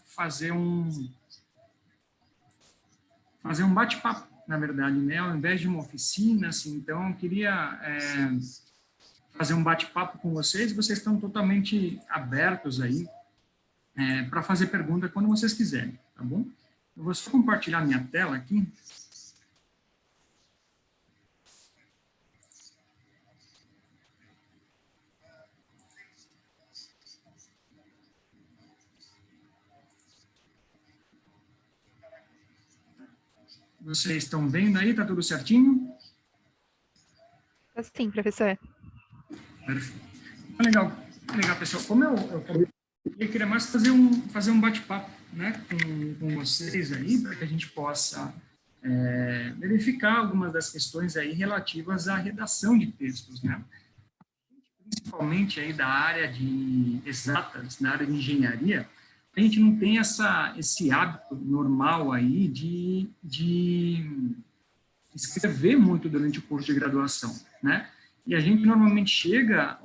fazer um bate-papo, na verdade, né? Ao invés de uma oficina, assim, então eu queria fazer um bate-papo com vocês, vocês estão totalmente abertos aí para fazer pergunta quando vocês quiserem, tá bom? Eu vou só compartilhar minha tela aqui. Vocês estão vendo aí? Tá tudo certinho? Sim, professor. Perfeito. Legal, legal, pessoal. Como eu queria mais fazer um bate-papo, né, com vocês aí, para que a gente possa verificar algumas das questões aí relativas à redação de textos, né? Principalmente aí da área de exatas, na área de engenharia, a gente não tem esse hábito normal aí de escrever muito durante o curso de graduação, né? E a gente normalmente chega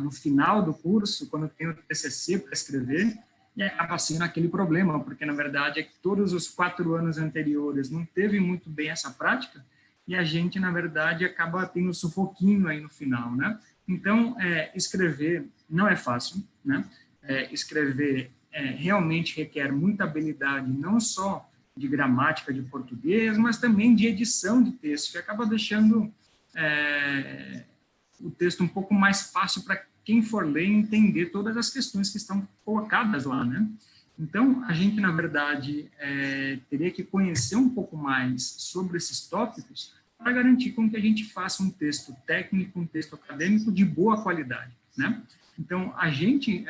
no final do curso, quando tem o TCC para escrever, e acaba sendo aquele problema, porque, na verdade, é que todos os 4 anos anteriores não teve muito bem essa prática, e a gente, na verdade, acaba tendo um sufoquinho aí no final, né? Então, escrever não é fácil, né? Escrever realmente requer muita habilidade, não só de gramática de português, mas também de edição de texto, que acaba deixando o texto um pouco mais fácil para quem for ler e entender todas as questões que estão colocadas lá, né? Então, a gente, na verdade, teria que conhecer um pouco mais sobre esses tópicos para garantir com que a gente faça um texto técnico, um texto acadêmico de boa qualidade, né? Então, a gente,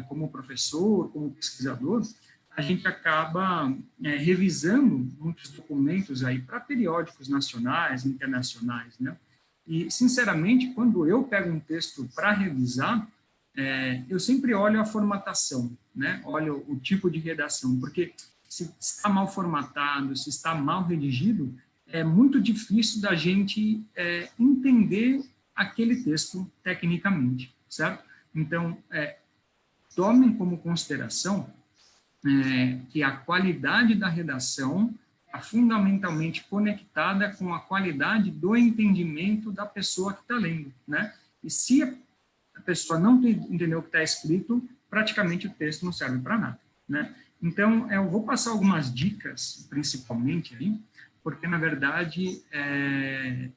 como professor, como pesquisador, a gente acaba revisando muitos documentos aí para periódicos nacionais, internacionais, né? E, sinceramente, quando eu pego um texto para revisar, eu sempre olho a formatação, né? Olho o tipo de redação, porque se está mal formatado, se está mal redigido, é muito difícil da gente entender aquele texto tecnicamente, certo? Então, tomem como consideração que a qualidade da redação é fundamentalmente conectada com a qualidade do entendimento da pessoa que está lendo, né? E se a pessoa não entendeu o que está escrito, praticamente o texto não serve para nada, né? Então, eu vou passar algumas dicas, principalmente, aí, porque, na verdade,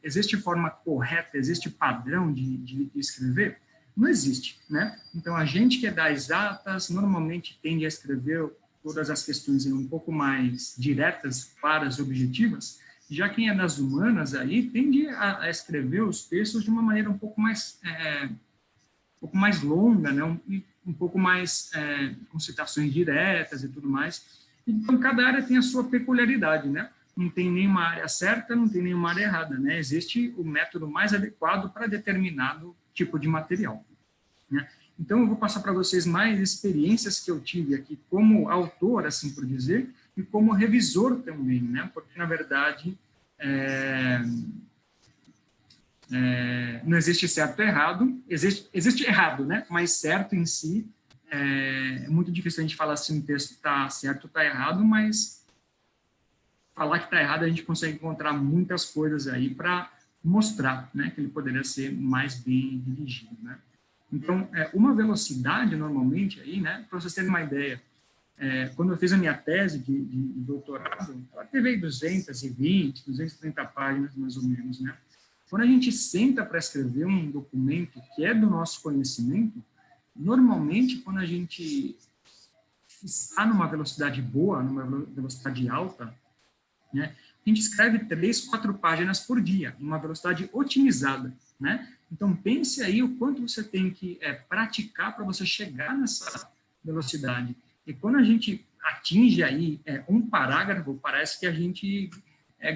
existe forma correta, existe padrão de escrever? Não existe, né? Então, a gente que é das exatas, normalmente tende a escrever todas as questões um pouco mais diretas, claras, objetivas, já quem é das humanas aí tende a escrever os textos de uma maneira um pouco mais longa, né? Um pouco mais com citações diretas e tudo mais. Então, cada área tem a sua peculiaridade, né? Não tem nenhuma área certa, não tem nenhuma área errada, né? Existe o método mais adequado para determinado tipo de material, né? Então, eu vou passar para vocês mais experiências que eu tive aqui como autor, assim por dizer, e como revisor também, né? Porque, na verdade, não existe certo e errado, existe errado, né? Mas certo em si, é muito difícil a gente falar se um texto está certo ou está errado, mas falar que está errado, a gente consegue encontrar muitas coisas aí para mostrar, né, que ele poderia ser mais bem dirigido, né? Então, uma velocidade, normalmente, aí, né, para vocês terem uma ideia, quando eu fiz a minha tese de doutorado, ela teve aí 220, 230 páginas, mais ou menos, né? Quando a gente senta para escrever um documento que é do nosso conhecimento, normalmente, quando a gente está numa velocidade boa, numa velocidade alta, né, a gente escreve 3, 4 páginas por dia, em uma velocidade otimizada, né? Então, pense aí o quanto você tem que praticar para você chegar nessa velocidade. E quando a gente atinge aí um parágrafo, parece que a gente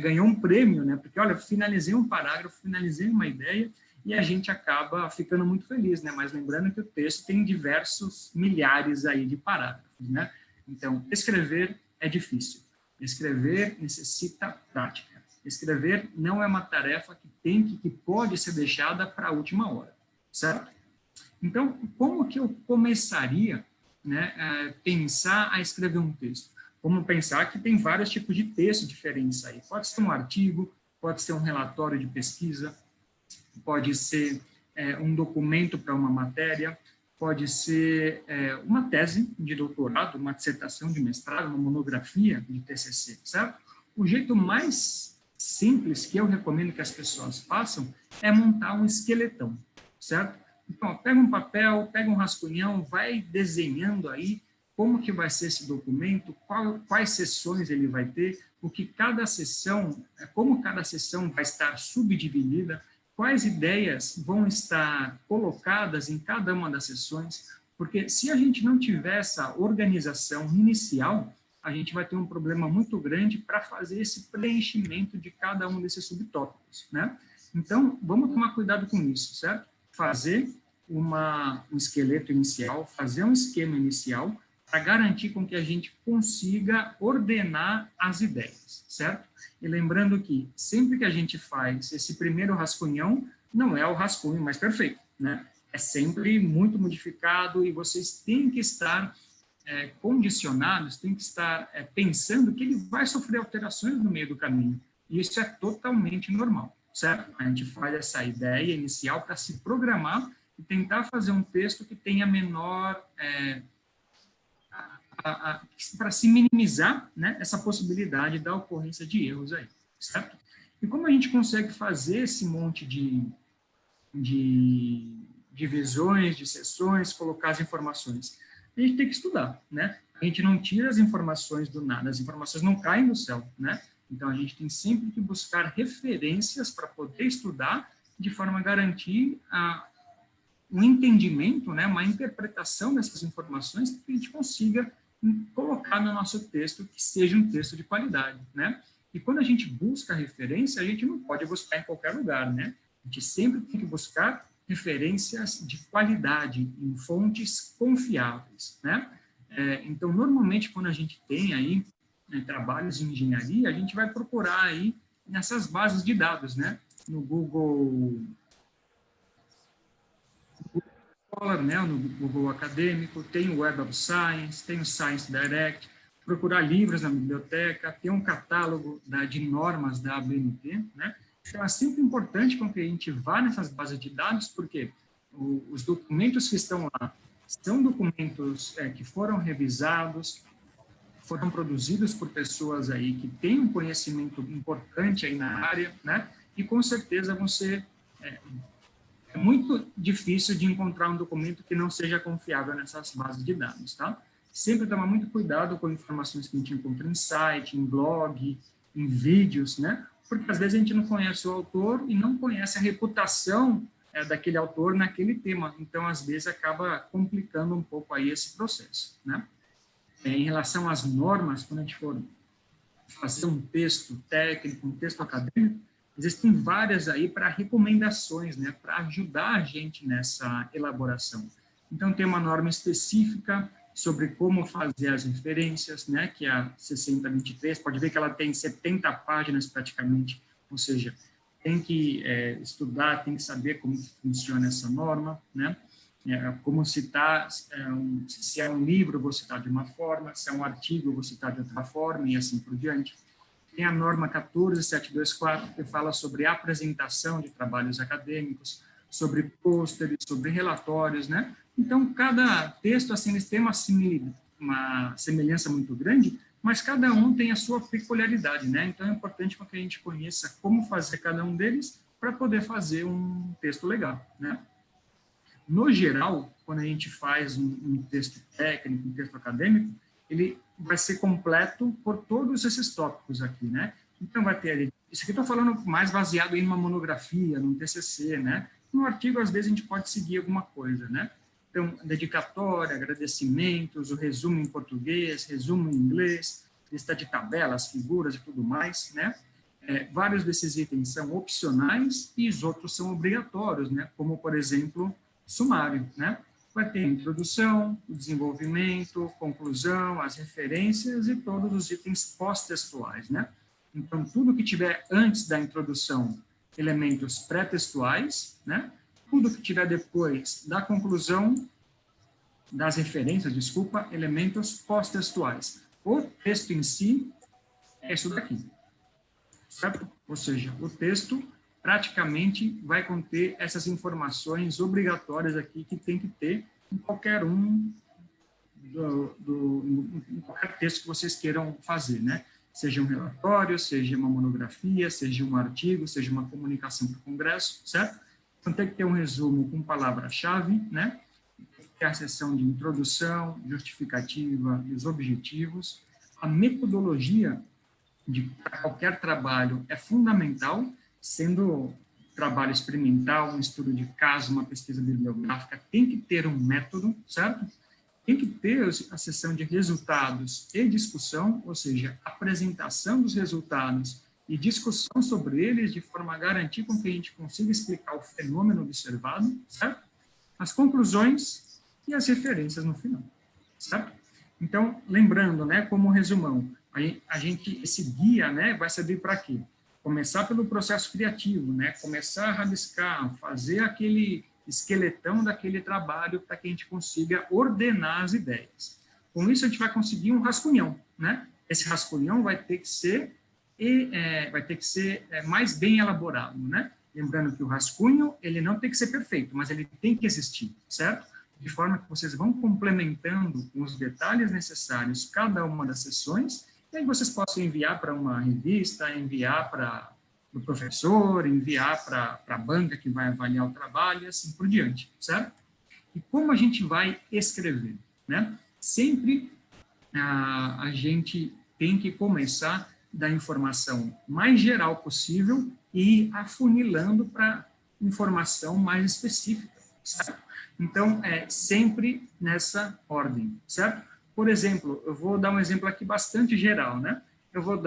ganhou um prêmio, né? Porque, olha, finalizei um parágrafo, finalizei uma ideia, e a gente acaba ficando muito feliz, né? Mas lembrando que o texto tem diversos milhares aí de parágrafos, né? Então, escrever é difícil. Escrever necessita prática. Escrever não é uma tarefa que pode ser deixada para a última hora, certo? Então, como que eu começaria né, pensar a escrever um texto. Como pensar que tem vários tipos de texto diferentes aí. Pode ser um artigo, pode ser um relatório de pesquisa, pode ser um documento para uma matéria, pode ser uma tese de doutorado, uma dissertação de mestrado, uma monografia de TCC, certo? O jeito mais simples que eu recomendo que as pessoas façam é montar um esqueletão, certo? Então, pega um papel, pega um rascunhão, vai desenhando aí como que vai ser esse documento, quais sessões ele vai ter, o que cada sessão, como cada sessão vai estar subdividida, quais ideias vão estar colocadas em cada uma das sessões, porque se a gente não tiver essa organização inicial, a gente vai ter um problema muito grande para fazer esse preenchimento de cada um desses subtópicos, né? Então, vamos tomar cuidado com isso, certo? Fazer um esqueleto inicial, fazer um esquema inicial, para garantir com que a gente consiga ordenar as ideias, certo? E lembrando que sempre que a gente faz esse primeiro rascunhão, não é o rascunho mais perfeito, né? É sempre muito modificado e vocês têm que estar condicionados, têm que estar pensando que ele vai sofrer alterações no meio do caminho. E isso é totalmente normal, certo? A gente faz essa ideia inicial para se programar e tentar fazer um texto que tenha menor... para se minimizar, né, essa possibilidade da ocorrência de erros aí, certo? E como a gente consegue fazer esse monte de divisões, de sessões, colocar as informações? A gente tem que estudar, né? A gente não tira as informações do nada, as informações não caem do céu, né? Então, a gente tem sempre que buscar referências para poder estudar, de forma a garantir um entendimento, né, uma interpretação dessas informações que a gente consiga colocar no nosso texto que seja um texto de qualidade, né? E quando a gente busca referência, a gente não pode buscar em qualquer lugar, né? A gente sempre tem que buscar referências de qualidade em fontes confiáveis, né? Então, normalmente, quando a gente tem aí trabalhos de engenharia, a gente vai procurar aí nessas bases de dados, né? No Google Scholar, né, no Google Acadêmico, tem o Web of Science, tem o Science Direct, procurar livros na biblioteca, ter um catálogo de normas da ABNT, né? Então, é sempre importante com que a gente vá nessas bases de dados, porque os documentos que estão lá são documentos que foram revisados, foram produzidos por pessoas aí que têm um conhecimento importante aí na área, né? E com certeza vão ser... É muito difícil de encontrar um documento que não seja confiável nessas bases de dados, tá? Sempre tomar muito cuidado com informações que a gente encontra em site, em blog, em vídeos, né? Porque às vezes a gente não conhece o autor e não conhece a reputação daquele autor naquele tema. Então, às vezes, acaba complicando um pouco aí esse processo, né? Em relação às normas, quando a gente for fazer um texto técnico, um texto acadêmico, existem várias aí para recomendações, né, para ajudar a gente nessa elaboração. Então, tem uma norma específica sobre como fazer as referências, né, que é a 6023, pode ver que ela tem 70 páginas praticamente, ou seja, tem que estudar, tem que saber como funciona essa norma, né, como citar, se é um livro, vou citar de uma forma, se é um artigo, vou citar de outra forma, e assim por diante. Tem a norma 14724, que fala sobre apresentação de trabalhos acadêmicos, sobre pôsteres, sobre relatórios, né? Então, cada texto, assim, eles têm uma semelhança muito grande, mas cada um tem a sua peculiaridade, né? Então, é importante que a gente conheça como fazer cada um deles para poder fazer um texto legal, né? No geral, quando a gente faz um texto técnico, um texto acadêmico, ele vai ser completo por todos esses tópicos aqui, né? Então, vai ter... Isso aqui eu estou falando mais baseado em uma monografia, num TCC, né? No artigo, às vezes, a gente pode seguir alguma coisa, né? Então, dedicatória, agradecimentos, o resumo em português, resumo em inglês, lista de tabelas, figuras e tudo mais, né? Vários desses itens são opcionais e os outros são obrigatórios, né? Como, por exemplo, sumário, né? Vai ter a introdução, o desenvolvimento, conclusão, as referências e todos os itens pós-textuais, né? Então, tudo que tiver antes da introdução, elementos pré-textuais, né? Tudo que tiver depois da conclusão, das referências, desculpa, elementos pós-textuais. O texto em si é isso daqui, certo? Ou seja, o texto praticamente vai conter essas informações obrigatórias aqui que tem que ter em qualquer em qualquer texto que vocês queiram fazer, né? Seja um relatório, seja uma monografia, seja um artigo, seja uma comunicação para o Congresso, certo? Então, tem que ter um resumo com palavra-chave, né? Tem que ter a seção de introdução, justificativa e os objetivos. A metodologia de qualquer trabalho é fundamental, sendo trabalho experimental, um estudo de caso, uma pesquisa bibliográfica, tem que ter um método, certo? Tem que ter a seção de resultados e discussão, ou seja, apresentação dos resultados e discussão sobre eles, de forma a garantir com que a gente consiga explicar o fenômeno observado, certo? As conclusões e as referências no final, certo? Então, lembrando, né, como resumão, esse guia, né, vai servir para quê? Começar pelo processo criativo, né, começar a rabiscar, fazer aquele esqueletão daquele trabalho para que a gente consiga ordenar as ideias. Com isso, a gente vai conseguir um rascunhão, né? Esse rascunhão vai ter que ser mais bem elaborado, né? Lembrando que o rascunho, ele não tem que ser perfeito, mas ele tem que existir, certo? De forma que vocês vão complementando com os detalhes necessários cada uma das sessões, e aí vocês possam enviar para uma revista, enviar para o professor, enviar para a banca que vai avaliar o trabalho, e assim por diante, certo? E como a gente vai escrever, né? Sempre a gente tem que começar da informação mais geral possível e ir afunilando para informação mais específica, certo? Então, sempre nessa ordem, certo? Por exemplo, eu vou dar um exemplo aqui bastante geral, né? Eu vou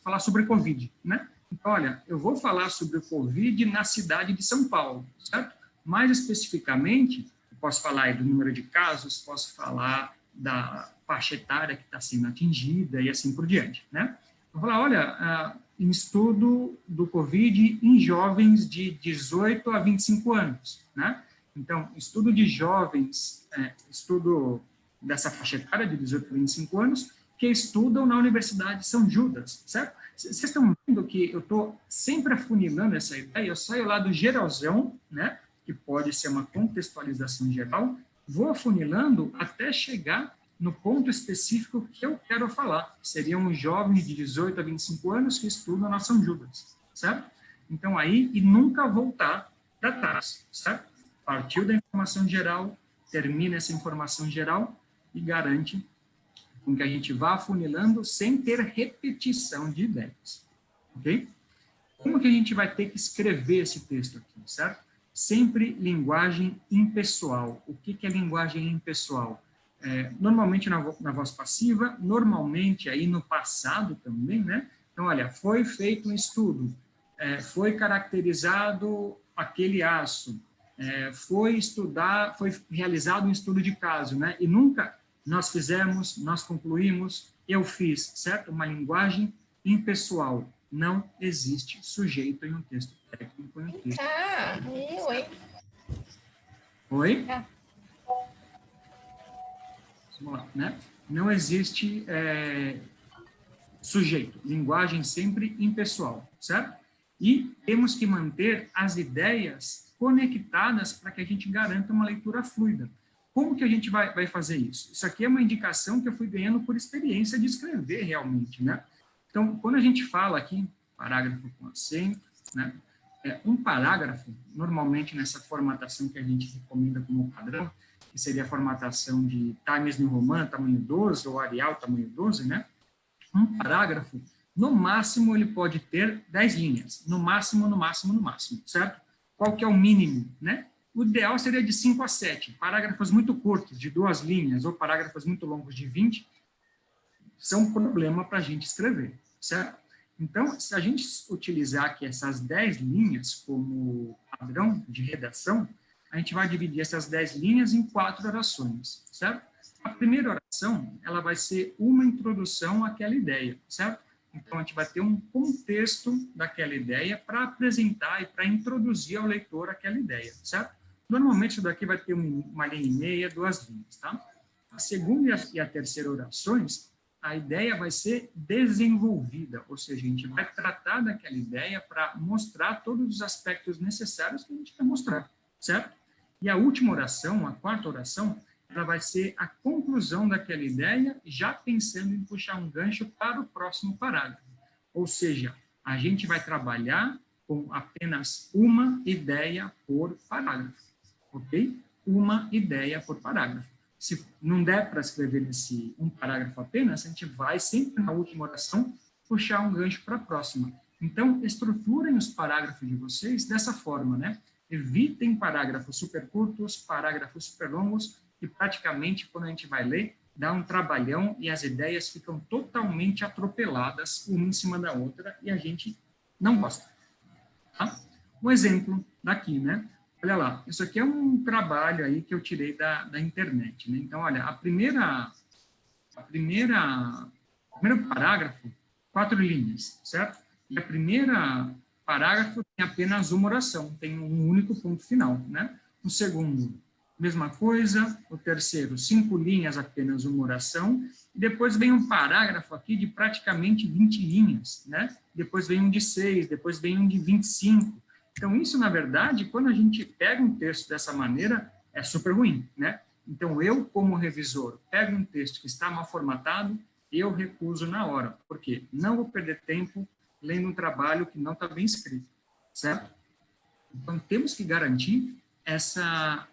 falar sobre Covid, né? Então, olha, eu vou falar sobre o Covid na cidade de São Paulo, certo? Mais especificamente, eu posso falar aí do número de casos, posso falar da faixa etária que está sendo atingida e assim por diante, né? Eu vou falar, olha, em estudo do Covid em jovens de 18 a 25 anos, né? Então, estudo de jovens, estudo dessa faixa etária de 18 a 25 anos, que estudam na Universidade de São Judas, certo? Vocês estão vendo que eu estou sempre afunilando essa ideia, eu saio lá do geralzão, né, que pode ser uma contextualização geral, vou afunilando até chegar no ponto específico que eu quero falar, que seriam os jovens de 18 a 25 anos que estudam na São Judas, certo? Então, aí, e nunca voltar para trás, certo? Partiu da informação geral, termina essa informação geral e garante com que a gente vá afunilando sem ter repetição de ideias, ok? Como que a gente vai ter que escrever esse texto aqui, certo? Sempre linguagem impessoal. O que é linguagem impessoal? Normalmente na voz passiva, normalmente aí no passado também, né? Então, olha, foi feito um estudo, foi caracterizado aquele aço, foi realizado um estudo de caso, né? E nunca nós fizemos, nós concluímos, eu fiz, certo? Uma linguagem impessoal. Não existe sujeito em um texto técnico. Em um texto Oi? Vamos lá, né? Não existe sujeito. Linguagem sempre impessoal, certo? E temos que manter as ideias conectadas para que a gente garanta uma leitura fluida. Como que a gente vai fazer isso? Isso aqui é uma indicação que eu fui ganhando por experiência de escrever realmente, né? Então, quando a gente fala aqui, parágrafo com acento, né? Um parágrafo, normalmente nessa formatação que a gente recomenda como padrão, que seria a formatação de Times New Roman, tamanho 12, ou Arial, tamanho 12, né? Um parágrafo, no máximo, ele pode ter 10 linhas. No máximo, certo? Qual que é o mínimo, né? O ideal seria de 5 a 7. Parágrafos muito curtos, de 2 linhas, ou parágrafos muito longos, de 20, são um problema para a gente escrever, certo? Então, se a gente utilizar aqui essas 10 linhas como padrão de redação, a gente vai dividir essas 10 linhas em 4 orações, certo? A primeira oração, ela vai ser uma introdução àquela ideia, certo? Então, a gente vai ter um contexto daquela ideia para apresentar e para introduzir ao leitor aquela ideia, certo? Normalmente, isso daqui vai ter uma linha e meia, 2 linhas, tá? A segunda e a terceira orações, a ideia vai ser desenvolvida, ou seja, a gente vai tratar daquela ideia para mostrar todos os aspectos necessários que a gente quer mostrar, certo? E a última oração, a quarta oração, ela vai ser a conclusão daquela ideia, já pensando em puxar um gancho para o próximo parágrafo. Ou seja, a gente vai trabalhar com apenas uma ideia por parágrafo, ok? Uma ideia por parágrafo. Se não der para escrever um parágrafo apenas, a gente vai sempre na última oração puxar um gancho para a próxima. Então, estruturem os parágrafos de vocês dessa forma, né? Evitem parágrafos super curtos, parágrafos super longos, e praticamente, quando a gente vai ler, dá um trabalhão e as ideias ficam totalmente atropeladas, uma em cima da outra, e a gente não gosta. Tá? Um exemplo daqui, né? Olha lá, isso aqui é um trabalho aí que eu tirei da internet, né? Então, olha, o primeiro parágrafo, 4 linhas, certo? E a primeira parágrafo tem apenas uma oração, tem um único ponto final, né? O segundo, mesma coisa. O terceiro, 5 linhas, apenas uma oração. E depois vem um parágrafo aqui de praticamente 20 linhas, né? Depois vem um de 6, depois vem um de 25. Então, isso, na verdade, quando a gente pega um texto dessa maneira, é super ruim, né? Então, eu, como revisor, pego um texto que está mal formatado, eu recuso na hora. Por quê? Não vou perder tempo lendo um trabalho que não está bem escrito, certo? Então, temos que garantir essa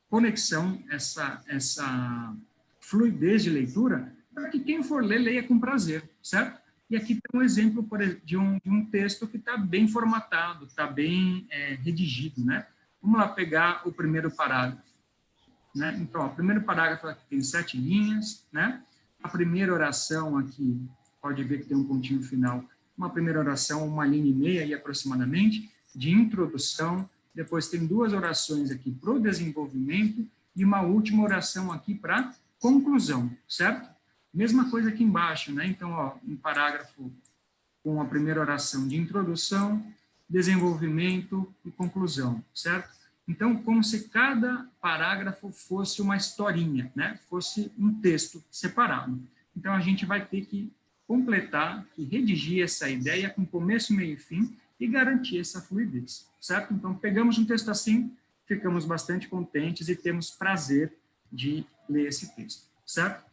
conexão, essa fluidez de leitura, para que quem for ler, leia com prazer, certo? E aqui tem um exemplo de um texto que está bem formatado, está bem redigido, né? Vamos lá pegar o primeiro parágrafo, né? Então, ó, o primeiro parágrafo aqui tem 7 linhas, né? A primeira oração aqui, pode ver que tem um pontinho final, uma primeira oração, uma linha e meia aí aproximadamente, de introdução. Depois tem 2 orações aqui para o desenvolvimento e uma última oração aqui para conclusão, certo? Mesma coisa aqui embaixo, né? Então, ó, um parágrafo com a primeira oração de introdução, desenvolvimento e conclusão, certo? Então, como se cada parágrafo fosse uma historinha, né? Fosse um texto separado. Então, a gente vai ter que completar e redigir essa ideia com começo, meio e fim e garantir essa fluidez, certo? Então, pegamos um texto assim, ficamos bastante contentes e temos prazer de ler esse texto, certo?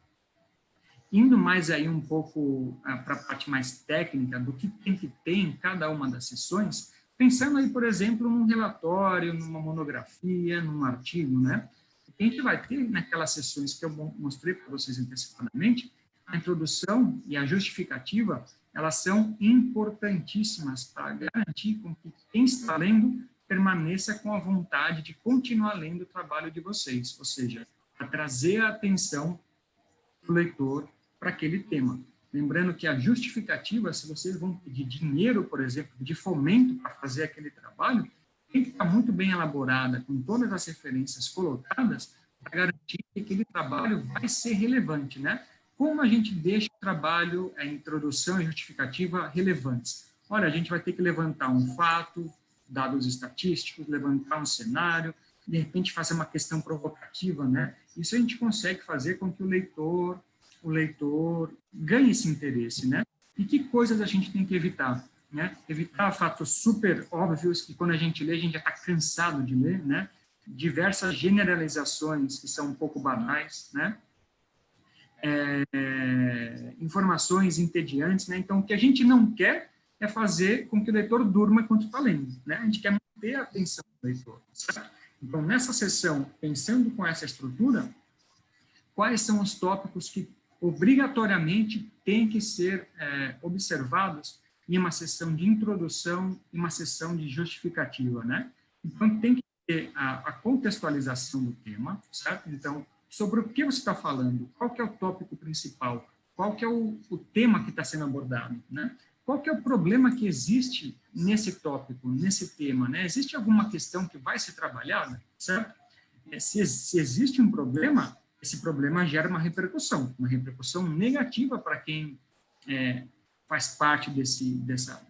Indo mais aí um pouco para a parte mais técnica do que tem que ter em cada uma das sessões, pensando aí, por exemplo, num relatório, numa monografia, num artigo, né? O que a gente vai ter naquelas sessões que eu mostrei para vocês antecipadamente, a introdução e a justificativa, elas são importantíssimas para garantir com que quem está lendo permaneça com a vontade de continuar lendo o trabalho de vocês, ou seja, para trazer a atenção do leitor para aquele tema. Lembrando que a justificativa, se vocês vão pedir dinheiro, por exemplo, de fomento para fazer aquele trabalho, tem que estar muito bem elaborada, com todas as referências colocadas, para garantir que aquele trabalho vai ser relevante, né? Como a gente deixa o trabalho, a introdução e justificativa relevantes? Olha, a gente vai ter que levantar um fato, dados estatísticos, levantar um cenário, de repente fazer uma questão provocativa, né? Isso a gente consegue fazer com que o leitor ganhe esse interesse, né? E que coisas a gente tem que evitar, né? Evitar fatos super óbvios que quando a gente lê, a gente já está cansado de ler, né? Diversas generalizações que são um pouco banais, né? Informações entediantes, né? Então, o que a gente não quer é fazer com que o leitor durma enquanto está lendo, né? A gente quer manter a atenção do leitor, certo? Então, nessa sessão, pensando com essa estrutura, quais são os tópicos que obrigatoriamente têm que ser observados em uma sessão de introdução e uma sessão de justificativa, né? Então, tem que ter a contextualização do tema, certo? Então, sobre o que você está falando, qual que é o tópico principal, qual que é o tema que está sendo abordado, né? Qual que é o problema que existe nesse tópico, nesse tema, né? Existe alguma questão que vai ser trabalhada, certo? Se existe um problema, esse problema gera uma repercussão negativa para quem faz parte dessa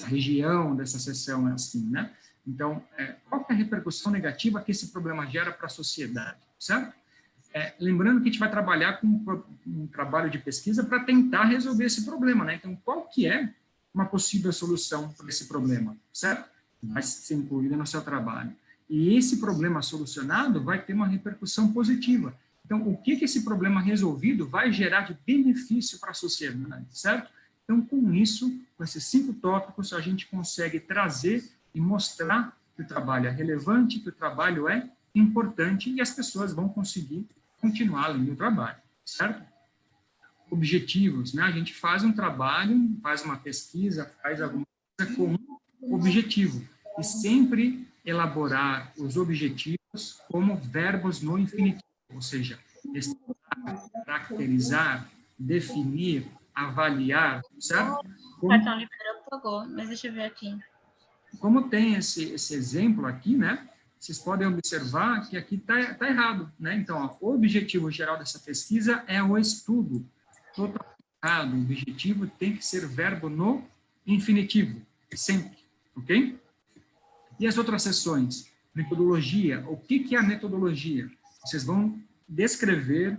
região, dessa seção, assim, né? Então, qual que é a repercussão negativa que esse problema gera para a sociedade, certo? Lembrando que a gente vai trabalhar com um trabalho de pesquisa para tentar resolver esse problema, né? Então, qual que é uma possível solução para esse problema, certo? Vai ser incluída no seu trabalho. E esse problema solucionado vai ter uma repercussão positiva. Então, o que esse problema resolvido vai gerar de benefício para a sociedade, certo? Então, com isso, com esses 5 tópicos, a gente consegue trazer e mostrar que o trabalho é relevante, que o trabalho é importante e as pessoas vão conseguir continuar lendo o trabalho, certo? Objetivos, né? A gente faz um trabalho, faz uma pesquisa, faz alguma coisa com um objetivo e sempre elaborar os objetivos como verbos no infinitivo, ou seja, estudar, caracterizar, definir, avaliar, certo? O cartão liberou, pagou, mas deixa eu ver aqui. Como tem esse exemplo aqui, né? Vocês podem observar que aqui tá errado, né? Então, ó, o objetivo geral dessa pesquisa é o estudo. Totalmente errado. O objetivo tem que ser verbo no infinitivo, sempre, ok? E as outras seções? Metodologia. O que é a metodologia? Vocês vão descrever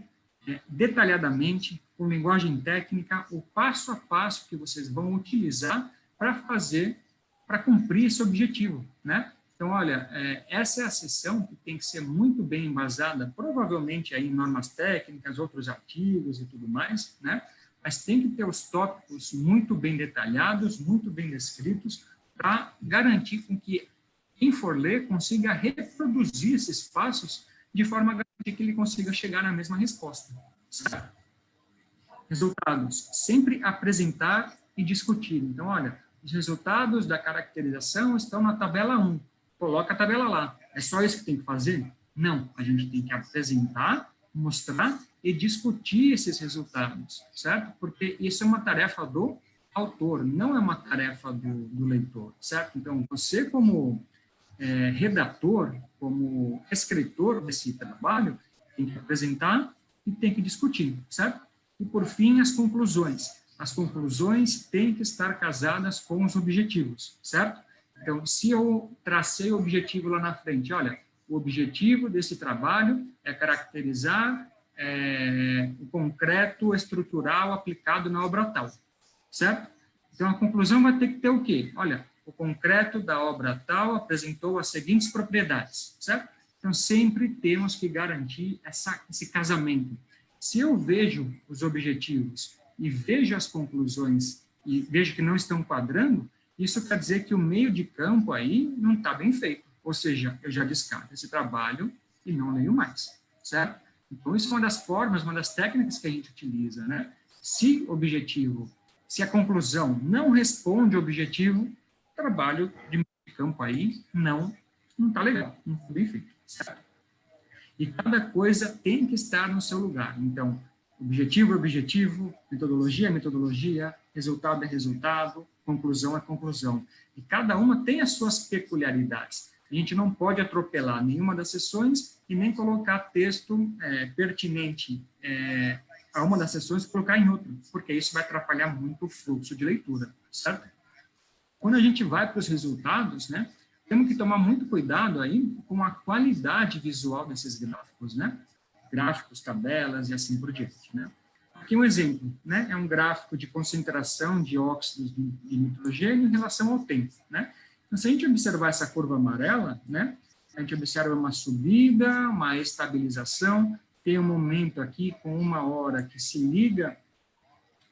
detalhadamente, com linguagem técnica, o passo a passo que vocês vão utilizar para cumprir esse objetivo, né? Então, olha, essa é a seção que tem que ser muito bem embasada, provavelmente aí em normas técnicas, outros artigos e tudo mais, né? Mas tem que ter os tópicos muito bem detalhados, muito bem descritos, para garantir com que quem for ler consiga reproduzir esses passos de forma a garantir que ele consiga chegar na mesma resposta. Certo? Resultados. Sempre apresentar e discutir. Então, olha, os resultados da caracterização estão na tabela 1. Coloca a tabela lá. É só isso que tem que fazer? Não. A gente tem que apresentar, mostrar e discutir esses resultados, certo? Porque isso é uma tarefa do autor, não é uma tarefa do leitor, certo? Então, você como redator, como escritor desse trabalho, tem que apresentar e tem que discutir, certo? E, por fim, as conclusões. As conclusões têm que estar casadas com os objetivos, certo? Então, se eu tracei o objetivo lá na frente, olha, o objetivo desse trabalho é caracterizar o concreto estrutural aplicado na obra tal, certo? Então, a conclusão vai ter que ter o quê? Olha, o concreto da obra tal apresentou as seguintes propriedades, certo? Então, sempre temos que garantir esse casamento. Se eu vejo os objetivos e vejo as conclusões e vejo que não estão quadrando, isso quer dizer que o meio de campo aí não está bem feito. Ou seja, eu já descarto esse trabalho e não leio mais, certo? Então, isso é uma das formas, uma das técnicas que a gente utiliza, né? Se a conclusão não responde ao objetivo, o trabalho de meio de campo aí não está legal, não está bem feito, certo? E cada coisa tem que estar no seu lugar. Então, objetivo é objetivo, metodologia é metodologia, resultado é resultado, conclusão é conclusão. E cada uma tem as suas peculiaridades. A gente não pode atropelar nenhuma das sessões e nem colocar texto pertinente a uma das sessões e colocar em outra, porque isso vai atrapalhar muito o fluxo de leitura, certo? Quando a gente vai para os resultados, né, temos que tomar muito cuidado aí com a qualidade visual desses gráficos, né? Gráficos, tabelas e assim por diante, né? Aqui um exemplo, né? É um gráfico de concentração de óxidos de nitrogênio em relação ao tempo, né? Então, se a gente observar essa curva amarela, né? A gente observa uma subida, uma estabilização, tem um momento aqui com 1 hora que se liga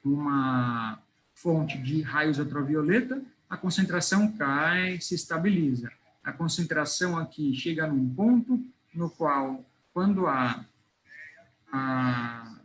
uma fonte de raios ultravioleta, a concentração cai, se estabiliza. A concentração aqui chega num ponto no qual, quando a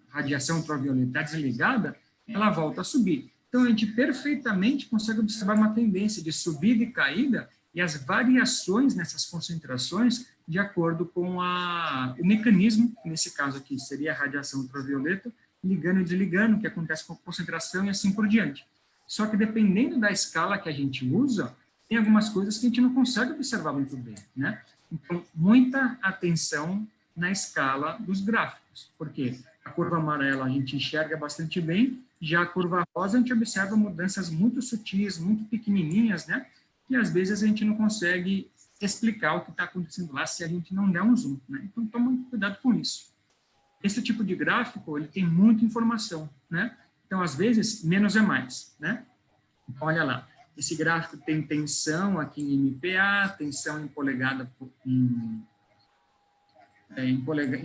radiação ultravioleta é desligada, ela volta a subir. Então, a gente perfeitamente consegue observar uma tendência de subida e caída e as variações nessas concentrações de acordo com o mecanismo, que nesse caso aqui seria a radiação ultravioleta, ligando e desligando, que acontece com a concentração e assim por diante. Só que dependendo da escala que a gente usa, tem algumas coisas que a gente não consegue observar muito bem, né? Então, muita atenção na escala dos gráficos, porque a curva amarela a gente enxerga bastante bem, já a curva rosa a gente observa mudanças muito sutis, muito pequenininhas, né? E às vezes a gente não consegue explicar o que está acontecendo lá se a gente não der um zoom, né? Então, toma muito cuidado com isso. Esse tipo de gráfico, ele tem muita informação, né? Então, às vezes, menos é mais, né? Então, olha lá, esse gráfico tem tensão aqui em MPa, tensão em polegada, em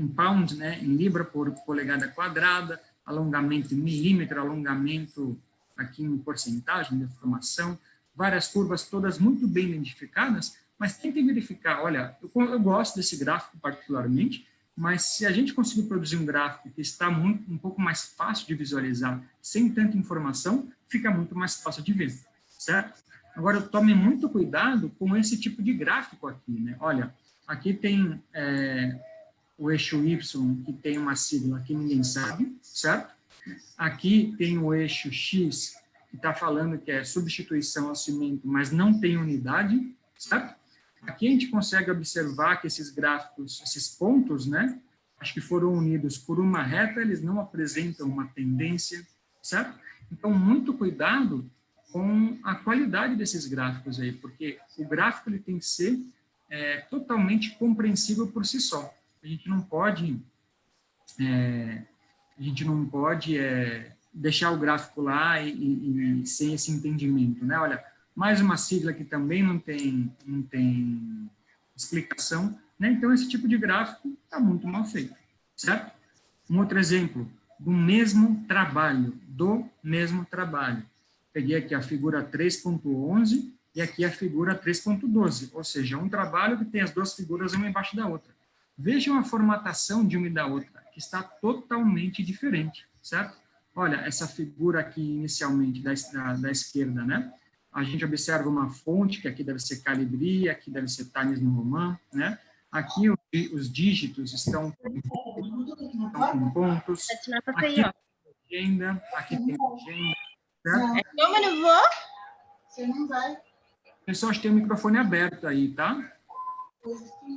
pound, né? Em libra por polegada quadrada, alongamento em milímetro, alongamento aqui em porcentagem de deformação, várias curvas todas muito bem identificadas, mas tente verificar, olha, eu gosto desse gráfico particularmente, mas se a gente conseguir produzir um gráfico que está um pouco mais fácil de visualizar, sem tanta informação, fica muito mais fácil de ver, certo? Agora, tome muito cuidado com esse tipo de gráfico aqui, né? Olha, aqui tem o eixo Y, que tem uma sigla que ninguém sabe, certo? Aqui tem o eixo X, que está falando que é substituição ao cimento, mas não tem unidade, certo? Aqui a gente consegue observar que esses gráficos, esses pontos, né, acho que foram unidos por uma reta, eles não apresentam uma tendência, certo? Então, muito cuidado com a qualidade desses gráficos aí, porque o gráfico ele tem que ser totalmente compreensível por si só. A gente não pode deixar o gráfico lá e sem esse entendimento, né? Olha, mais uma sigla que também não tem explicação, né? Então, esse tipo de gráfico está muito mal feito, certo? Um outro exemplo, do mesmo trabalho. Peguei aqui a figura 3.11 e aqui a figura 3.12, ou seja, um trabalho que tem as duas figuras uma embaixo da outra. Vejam a formatação de uma e da outra, que está totalmente diferente, certo? Olha, essa figura aqui, inicialmente, da esquerda, né? A gente observa uma fonte, que aqui deve ser Calibri, aqui deve ser Times New Roman, né? Aqui os dígitos estão com pontos. Aqui tem legenda, aqui tem legenda, certo? Como eu não vou? Você não vai. Pessoal, acho que tem o microfone aberto aí, tá?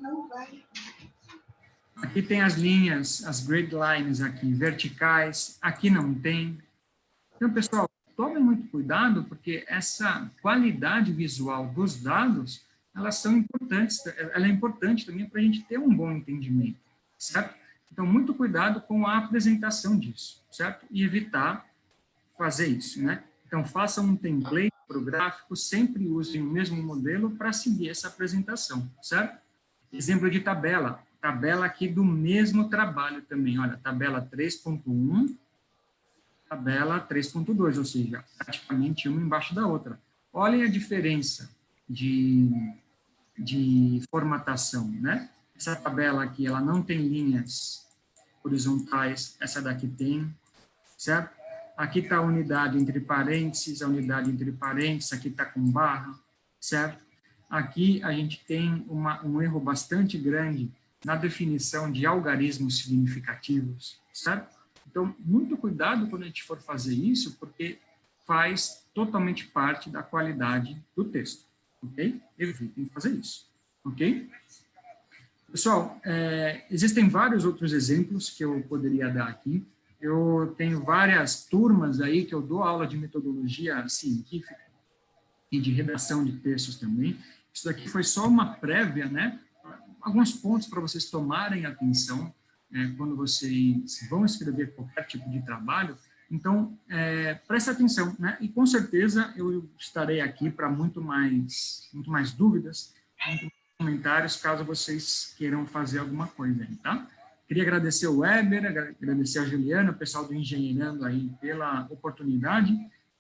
Não vai. Aqui tem as linhas, as grid lines aqui, verticais, aqui não tem. Então, pessoal, tomem muito cuidado, porque essa qualidade visual dos dados, elas são importantes, ela é importante também para a gente ter um bom entendimento, certo? Então, muito cuidado com a apresentação disso, certo? E evitar fazer isso, né? Então, façam um template para o gráfico, sempre usem o mesmo modelo para seguir essa apresentação, certo? Exemplo de tabela aqui do mesmo trabalho também, olha, tabela 3.1, tabela 3.2, ou seja, praticamente uma embaixo da outra. Olhem a diferença de formatação, né? Essa tabela aqui, ela não tem linhas horizontais, essa daqui tem, certo? Aqui está a unidade entre parênteses, aqui está com barra, certo? Aqui a gente tem um erro bastante grande na definição de algarismos significativos, certo? Então, muito cuidado quando a gente for fazer isso, porque faz totalmente parte da qualidade do texto, ok? Evitem fazer isso, ok? Pessoal, existem vários outros exemplos que eu poderia dar aqui. Eu tenho várias turmas aí que eu dou aula de metodologia científica e de redação de textos também. Isso daqui foi só uma prévia, né? Alguns pontos para vocês tomarem atenção quando vocês vão escrever qualquer tipo de trabalho. Então, preste atenção, né? E com certeza eu estarei aqui para muito mais dúvidas, muito mais comentários, caso vocês queiram fazer alguma coisa aí, tá? Queria agradecer o Weber, agradecer a Juliana, o pessoal do Engenheirando aí pela oportunidade.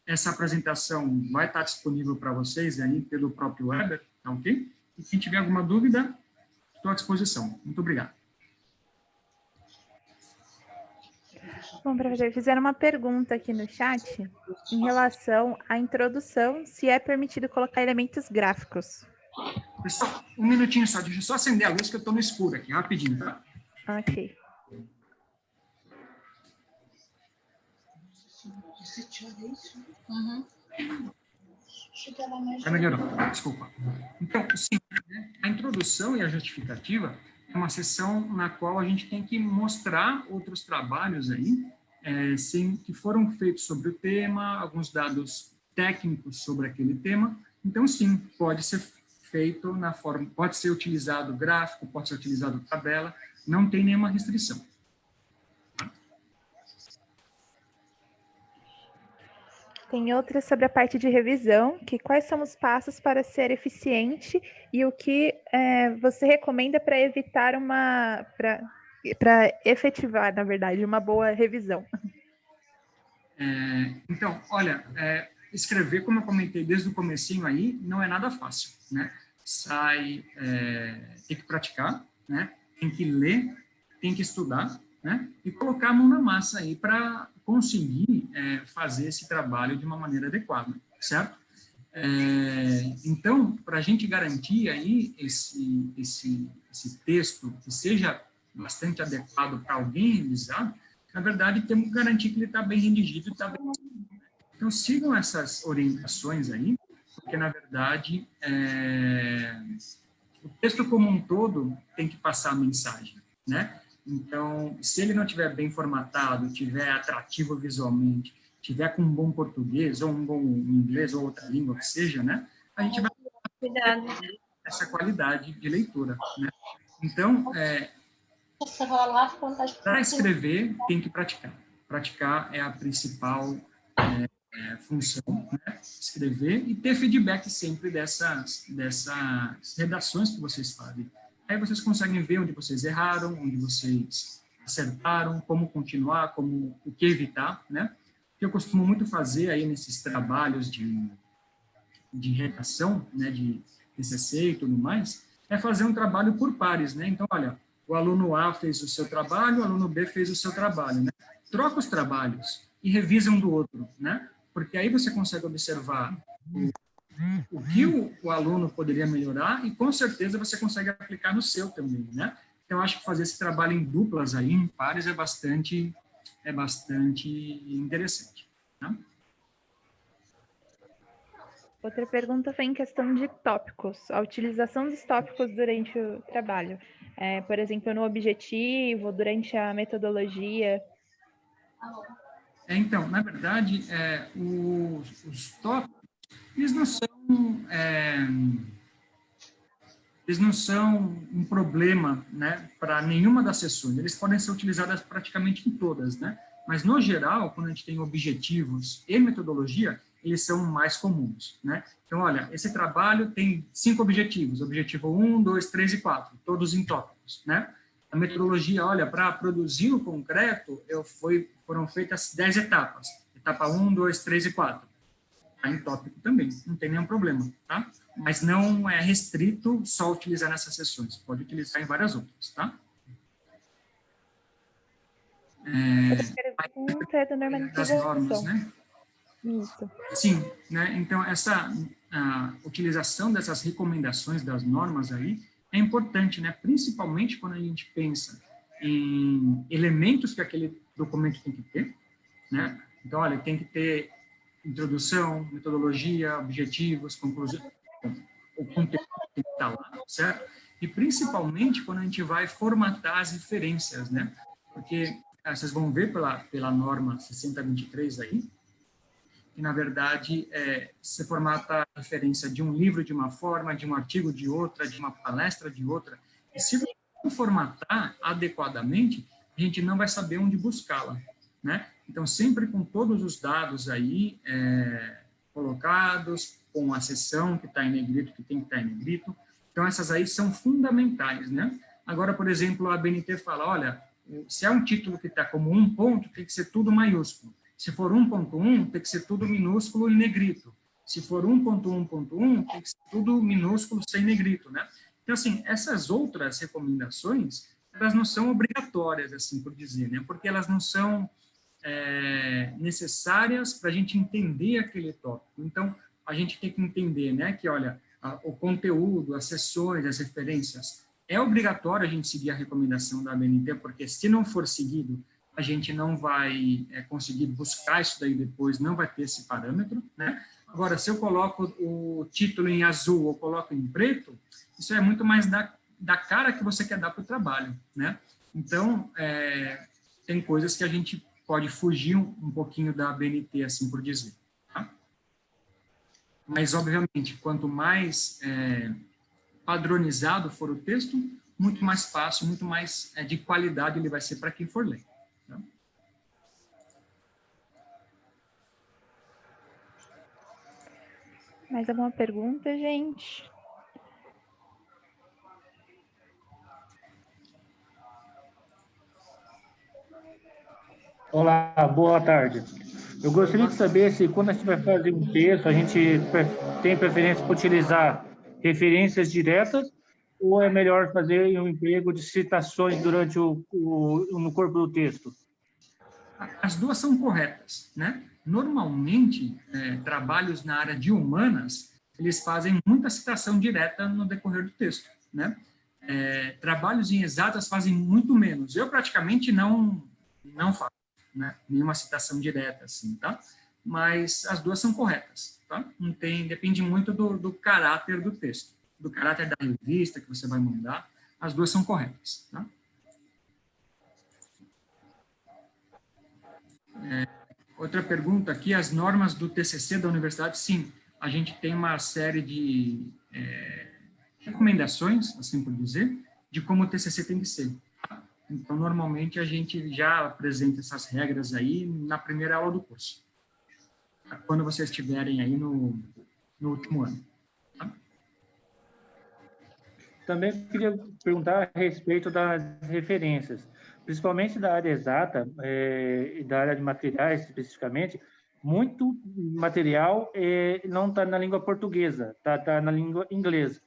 Essa apresentação vai estar disponível para vocês aí pelo próprio Weber, tá ok? E quem tiver alguma dúvida, estou à disposição. Muito obrigado. Bom, professor, fizeram uma pergunta aqui no chat em relação à introdução, se é permitido colocar elementos gráficos. Pessoal, um minutinho só, deixa eu só acender a luz que eu estou no escuro aqui, rapidinho, tá? Ok. Uhum. Melhorou, desculpa. Então, sim, a introdução e a justificativa é uma sessão na qual a gente tem que mostrar outros trabalhos aí, que foram feitos sobre o tema, alguns dados técnicos sobre aquele tema. Então, sim, pode ser feito na forma, pode ser utilizado gráfico, pode ser utilizado tabela, não tem nenhuma restrição. Tem outra sobre a parte de revisão, que quais são os passos para ser eficiente e o que você recomenda para evitar para efetivar, na verdade, uma boa revisão. Então, olha, escrever, como eu comentei desde o comecinho aí, não é nada fácil, né? Tem que praticar, né? Tem que ler, tem que estudar, né? E colocar a mão na massa aí para conseguir fazer esse trabalho de uma maneira adequada, certo? Então, para a gente garantir aí esse texto que seja bastante adequado para alguém revisar, na verdade, temos que garantir que ele está bem redigido e está bem... Então, sigam essas orientações aí, porque, na verdade, o texto como um todo tem que passar a mensagem, né? Então, se ele não estiver bem formatado, estiver atrativo visualmente, estiver com um bom português, ou um bom inglês, ou outra língua que seja, né? A gente vai ter essa qualidade de leitura, né? Então, para escrever, tem que praticar. Praticar é a principal função, né? Escrever e ter feedback sempre dessas redações que vocês fazem. Aí vocês conseguem ver onde vocês erraram, onde vocês acertaram, como continuar, o que evitar, né? O que eu costumo muito fazer aí nesses trabalhos de redação, né, de TCC e tudo mais, é fazer um trabalho por pares, né? Então, olha, o aluno A fez o seu trabalho, o aluno B fez o seu trabalho, né? Troca os trabalhos e revisa um do outro, né? Porque aí você consegue observar o que o aluno poderia melhorar e, com certeza, você consegue aplicar no seu também, né? Então, eu acho que fazer esse trabalho em duplas aí, em pares, é bastante interessante, tá? Outra pergunta foi em questão de tópicos, a utilização dos tópicos durante o trabalho. Por exemplo, no objetivo, durante a metodologia. Então, na verdade, os tópicos, eles não são um problema, né, para nenhuma das sessões. Eles podem ser utilizados praticamente em todas, né? Mas, no geral, quando a gente tem objetivos e metodologia, eles são mais comuns, né? Então, olha, esse trabalho tem 5 objetivos. Objetivo 1, 2, 3 e 4, todos em tópicos, né? A metodologia, olha, para produzir o concreto, foram feitas 10 etapas. Etapa 1, 2, 3 e 4. Está em tópico também, não tem nenhum problema, tá? Mas não é restrito só utilizar nessas sessões, pode utilizar em várias outras, tá? Outra pergunta é da normatização. Das normas, né? Isso. Sim, né? Então, a utilização dessas recomendações das normas aí é importante, né? Principalmente quando a gente pensa em elementos que aquele documento tem que ter, né? Então, olha, tem que ter introdução, metodologia, objetivos, conclusão, o conteúdo tem que estar lá, certo? E principalmente quando a gente vai formatar as referências, né? Porque vocês vão ver pela norma 6023 aí, que na verdade se formata a referência de um livro de uma forma, de um artigo de outra, de uma palestra de outra. E se você não formatar adequadamente, a gente não vai saber onde buscá-la, né? Então, sempre com todos os dados aí colocados, com a seção que está em negrito, que tem que estar em negrito. Então, essas aí são fundamentais, né? Agora, por exemplo, a BNT fala, olha, se é um título que está como 1 ponto, tem que ser tudo maiúsculo. Se for 1.1, tem que ser tudo minúsculo e negrito. Se for 1.1.1, tem que ser tudo minúsculo sem negrito, né? Então, assim, essas outras recomendações, elas não são obrigatórias, assim por dizer, né? Porque elas não são necessárias para a gente entender aquele tópico. Então, a gente tem que entender, né, que, olha, o conteúdo, as sessões, as referências, é obrigatório a gente seguir a recomendação da ABNT, porque se não for seguido, a gente não vai conseguir buscar isso daí depois, não vai ter esse parâmetro, né? Agora, se eu coloco o título em azul ou coloco em preto, isso é muito mais da cara que você quer dar para o trabalho, né? Então, tem coisas que a gente pode fugir um pouquinho da ABNT, assim por dizer, tá? Mas, obviamente, quanto mais padronizado for o texto, muito mais fácil, muito mais de qualidade ele vai ser para quem for ler. Tá? Mais alguma pergunta, gente? Olá, boa tarde. Eu gostaria de saber se quando a gente vai fazer um texto, a gente tem preferência por utilizar referências diretas ou é melhor fazer um emprego de citações durante no corpo do texto? As duas são corretas, né? Normalmente, trabalhos na área de humanas, eles fazem muita citação direta no decorrer do texto, né? Trabalhos em exatas fazem muito menos. Eu praticamente não faço, né, nenhuma citação direta, assim, tá? Mas as duas são corretas, tá? Depende muito do caráter do texto, do caráter da revista que você vai mandar. As duas são corretas, tá? Outra pergunta aqui, as normas do TCC da universidade, sim, a gente tem uma série de recomendações, assim por dizer, de como o TCC tem que ser. Então, normalmente, a gente já apresenta essas regras aí na primeira aula do curso, quando vocês estiverem aí no último ano. Tá? Também queria perguntar a respeito das referências, principalmente da área exata e da área de materiais, especificamente. Muito material não está na língua portuguesa, está na língua inglesa.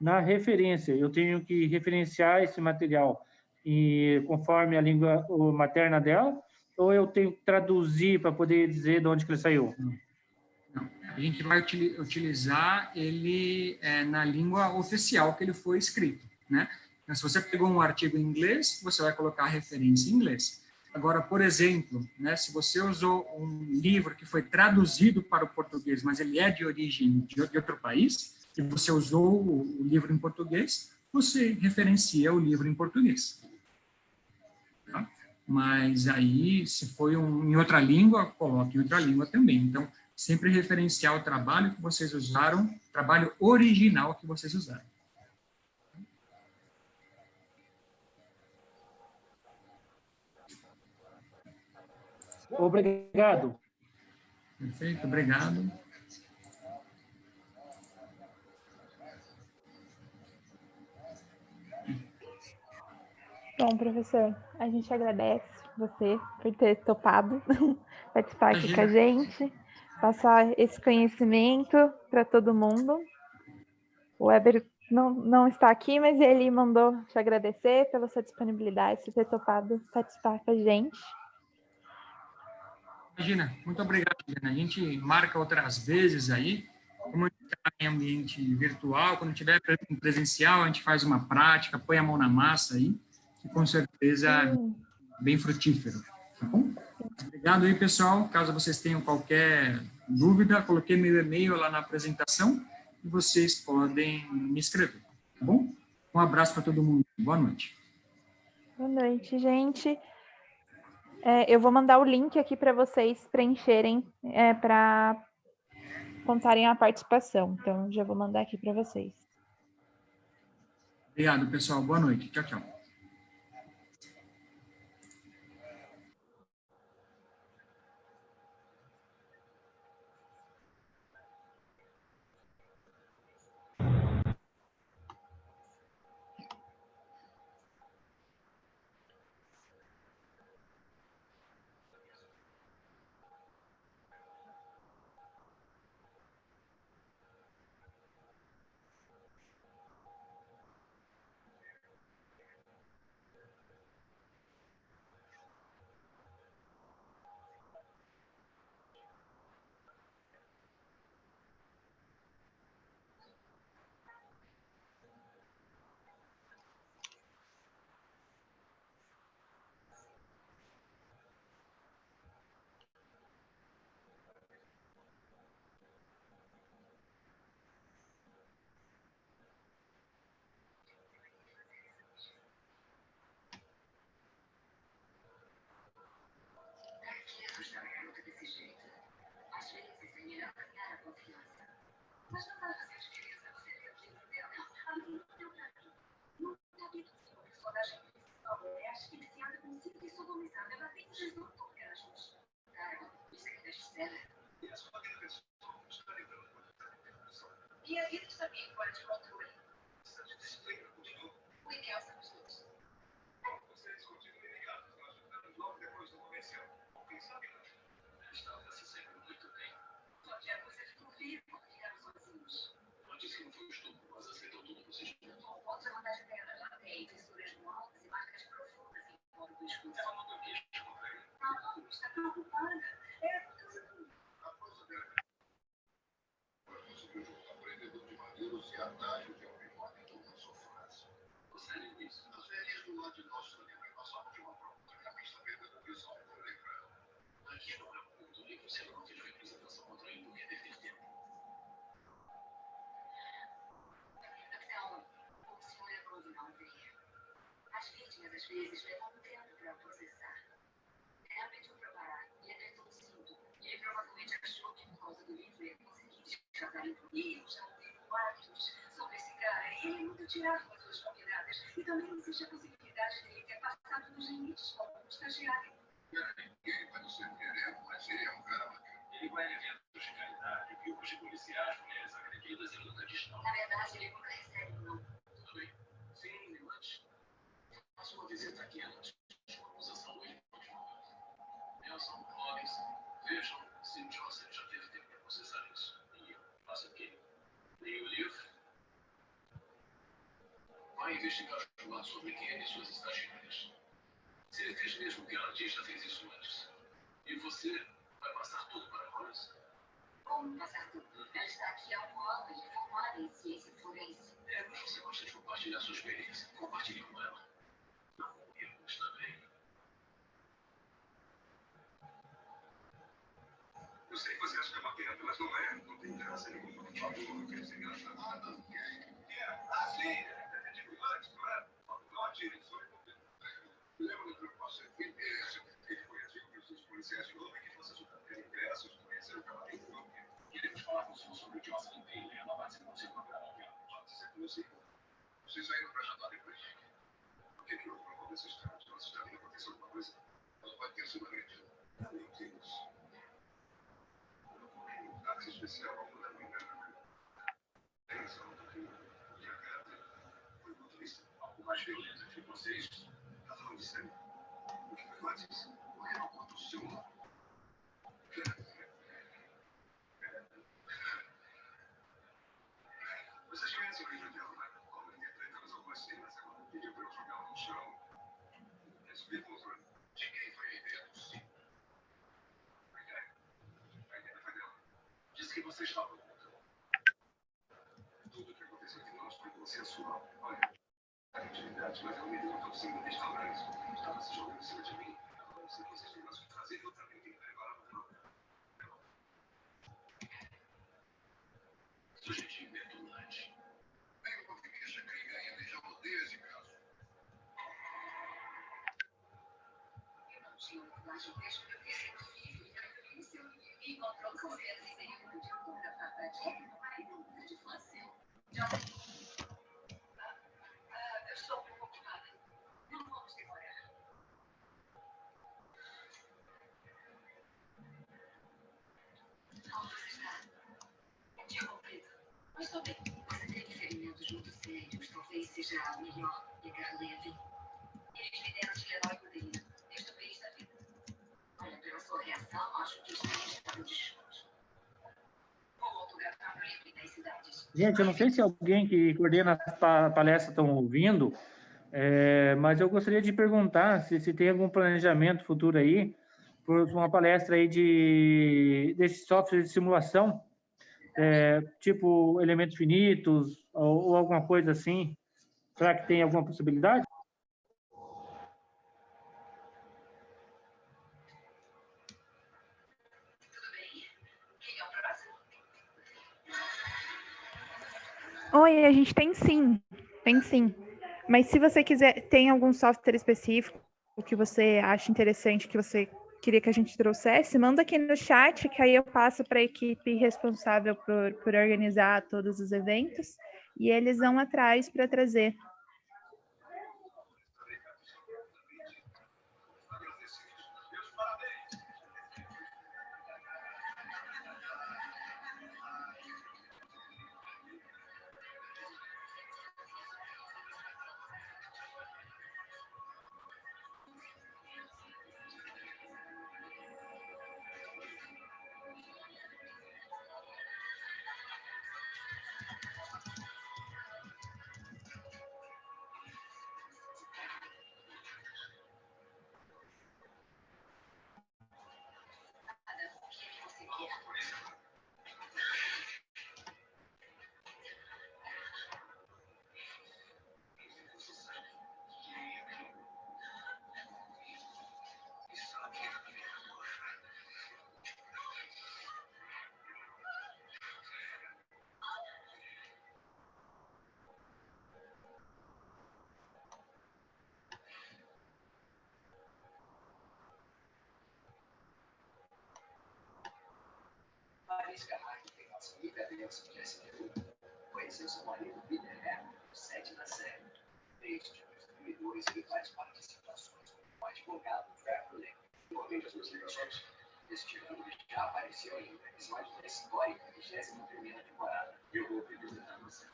Na referência, eu tenho que referenciar esse material e conforme a língua materna dela, ou eu tenho que traduzir para poder dizer de onde que ele saiu? Não. A gente vai utilizar ele na língua oficial que ele foi escrito, né? Então, se você pegou um artigo em inglês, você vai colocar a referência em inglês. Agora, por exemplo, né, se você usou um livro que foi traduzido para o português, mas ele é de origem de outro país, e você usou o livro em português, você referencia o livro em português. Tá? Mas aí, se foi em outra língua, coloque em outra língua também. Então, sempre referenciar o trabalho que vocês usaram, trabalho original que vocês usaram. Obrigado. Perfeito, obrigado. Bom, professor, a gente agradece você por ter topado participar aqui com a gente, passar esse conhecimento para todo mundo. O Weber não está aqui, mas ele mandou te agradecer pela sua disponibilidade, por ter topado participar com a gente. Imagina, muito obrigado, Diana. A gente marca outras vezes aí, como a gente está em ambiente virtual, quando tiver presencial, a gente faz uma prática, põe a mão na massa aí, que com certeza é bem frutífero, tá bom? Obrigado aí, pessoal. Caso vocês tenham qualquer dúvida, coloquei meu e-mail lá na apresentação e vocês podem me escrever, tá bom? Um abraço para todo mundo. Boa noite. Boa noite, gente. Eu vou mandar o link aqui para vocês preencherem para contarem a participação. Então, já vou mandar aqui para vocês. Obrigado, pessoal. Boa noite. Tchau, tchau. Mas não vai fazer diferença você ter que não. Gente, eu não sei se alguém que coordena a palestra estão ouvindo, mas eu gostaria de perguntar se tem algum planejamento futuro aí por uma palestra aí desse software de simulação, tipo elementos finitos ou alguma coisa assim. Será que tem alguma possibilidade? Oi, a gente tem sim, tem sim. Mas se você quiser, tem algum software específico que você acha interessante, que você queria que a gente trouxesse, manda aqui no chat, que aí eu passo para a equipe responsável por organizar todos os eventos, e eles vão atrás para trazer. Conheceu seu marido Guilherme, 7 da série. Desde 2002, ele faz participações como advogado Traveling. Durante as eleições, este ano ele já apareceu em um episódio da histórica 21ª temporada. Eu vou visitar você.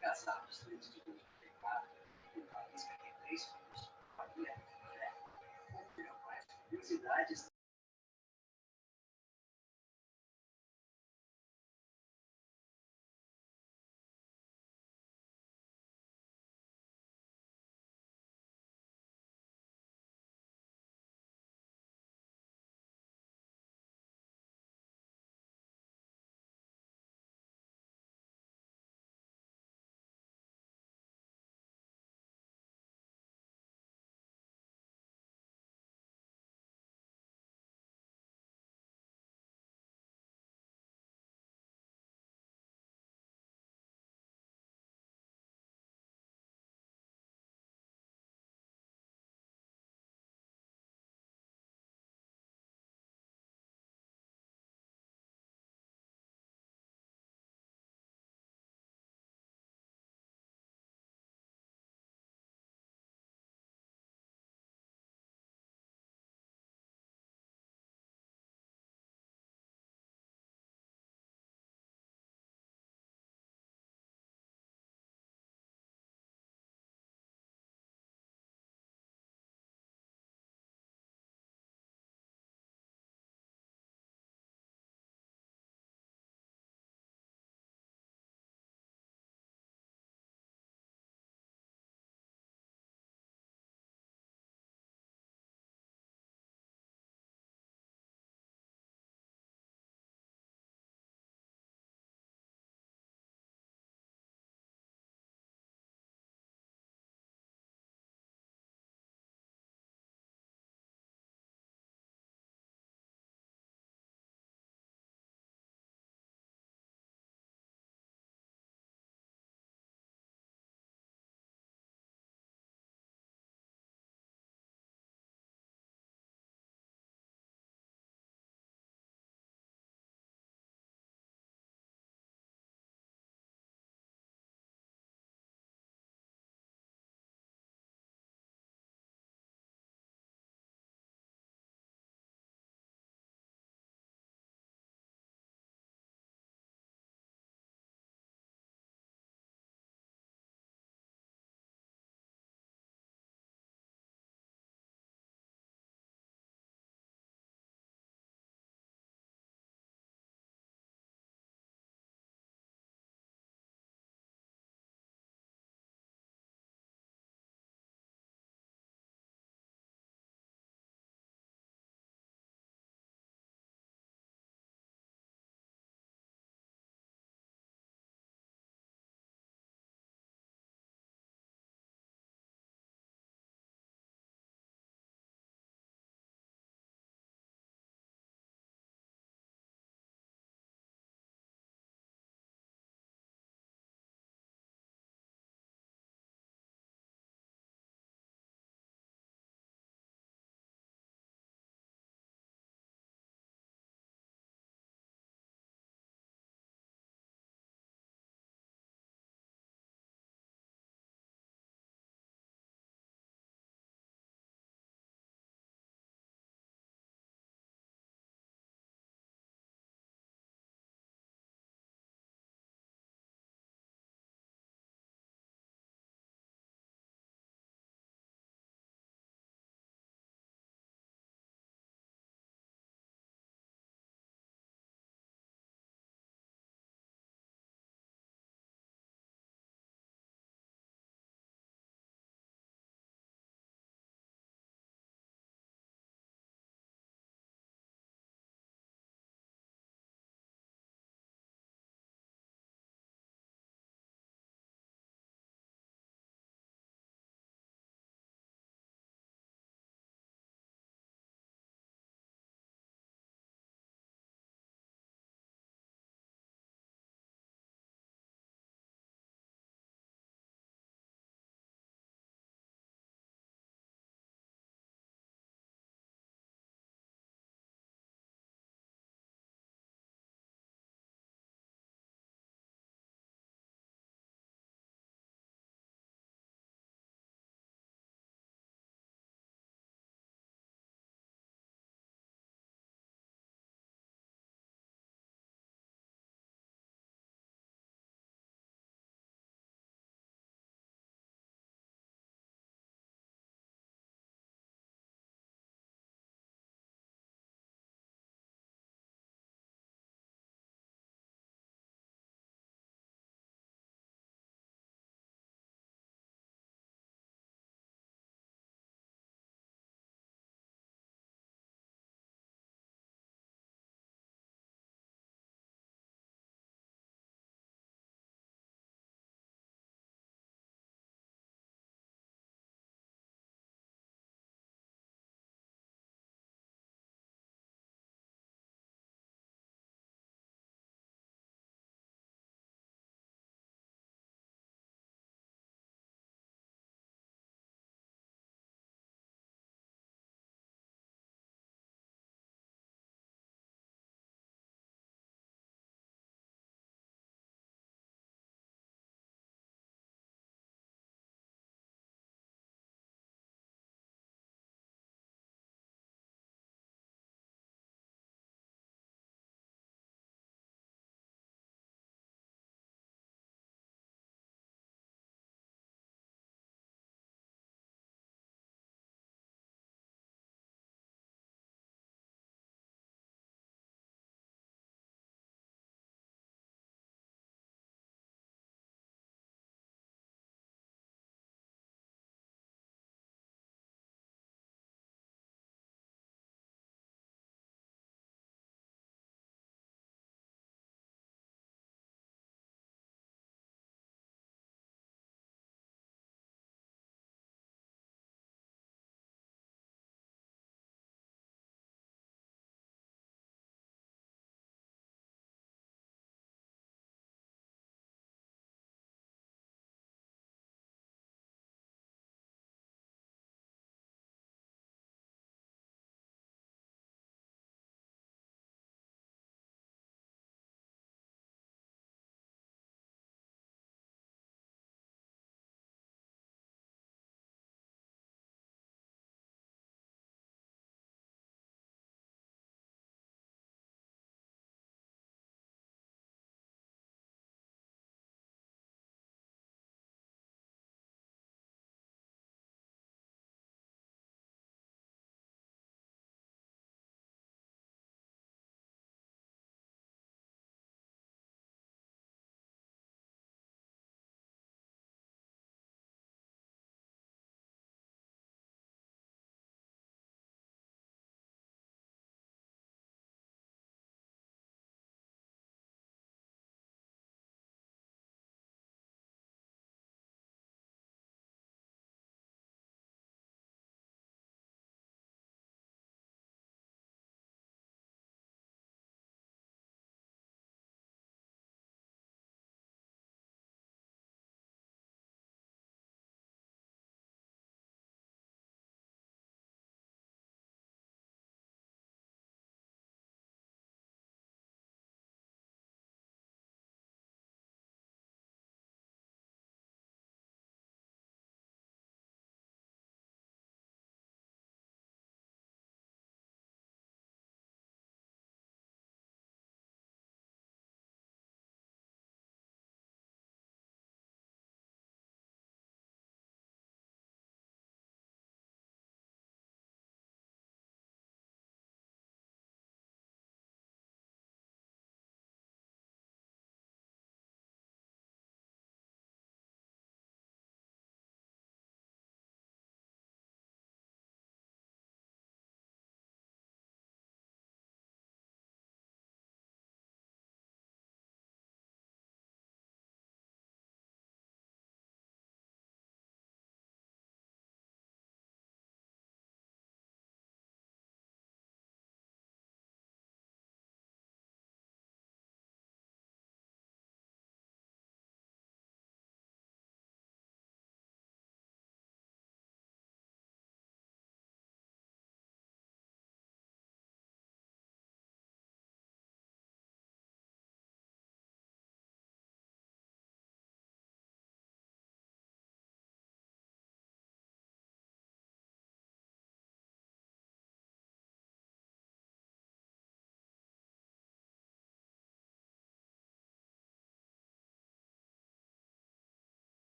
Casados desde 2004, o país tem 3 filhos. A Guilherme confirma mais curiosidades